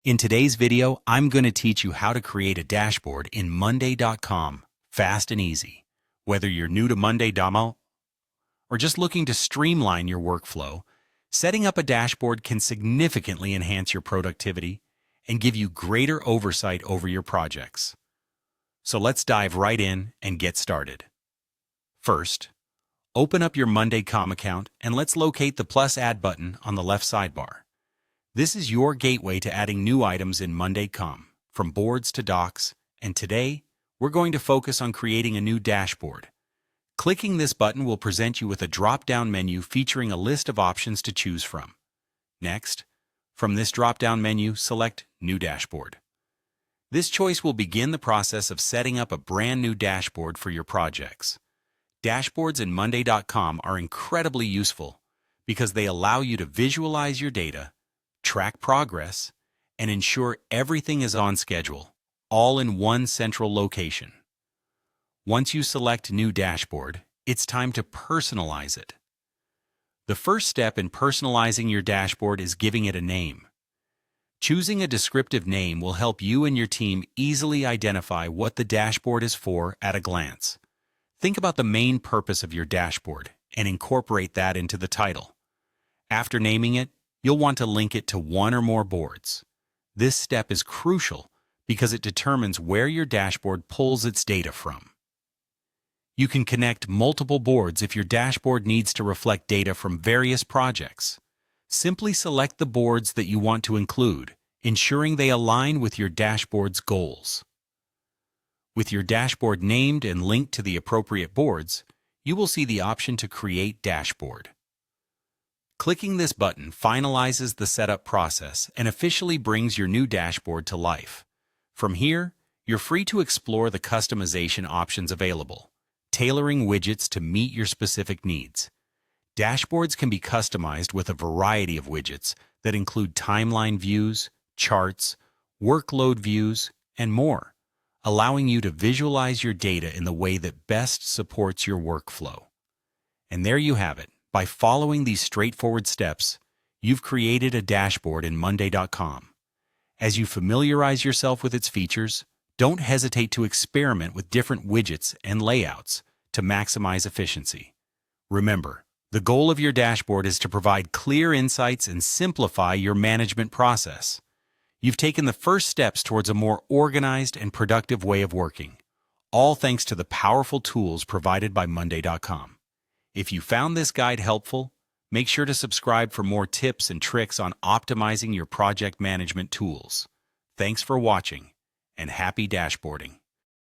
In today's video, I'm going to teach you how to create a dashboard in Monday.com, fast and easy. Whether you're new to Monday.com or just looking to streamline your workflow, setting up a dashboard can significantly enhance your productivity and give you greater oversight over your projects. So let's dive right in and get started. First, open up your Monday.com account and let's locate the plus add button on the left sidebar. This is your gateway to adding new items in Monday.com, from boards to docs, and today, we're going to focus on creating a new dashboard. Clicking this button will present you with a drop-down menu featuring a list of options to choose from. Next, from this drop-down menu, select New Dashboard. This choice will begin the process of setting up a brand new dashboard for your projects. Dashboards in Monday.com are incredibly useful because they allow you to visualize your data, track progress, and ensure everything is on schedule, all in one central location. Once you select New Dashboard, it's time to personalize it. The first step in personalizing your dashboard is giving it a name. Choosing a descriptive name will help you and your team easily identify what the dashboard is for at a glance. Think about the main purpose of your dashboard and incorporate that into the title. After naming it, you'll want to link it to one or more boards. This step is crucial because it determines where your dashboard pulls its data from. You can connect multiple boards if your dashboard needs to reflect data from various projects. Simply select the boards that you want to include, ensuring they align with your dashboard's goals. With your dashboard named and linked to the appropriate boards, you will see the option to create dashboard. Clicking this button finalizes the setup process and officially brings your new dashboard to life. From here, you're free to explore the customization options available, tailoring widgets to meet your specific needs. Dashboards can be customized with a variety of widgets that include timeline views, charts, workload views, and more, allowing you to visualize your data in the way that best supports your workflow. And there you have it. By following these straightforward steps, you've created a dashboard in Monday.com. As you familiarize yourself with its features, don't hesitate to experiment with different widgets and layouts to maximize efficiency. Remember, the goal of your dashboard is to provide clear insights and simplify your management process. You've taken the first steps towards a more organized and productive way of working, all thanks to the powerful tools provided by Monday.com. If you found this guide helpful, make sure to subscribe for more tips and tricks on optimizing your project management tools. Thanks for watching, and happy dashboarding.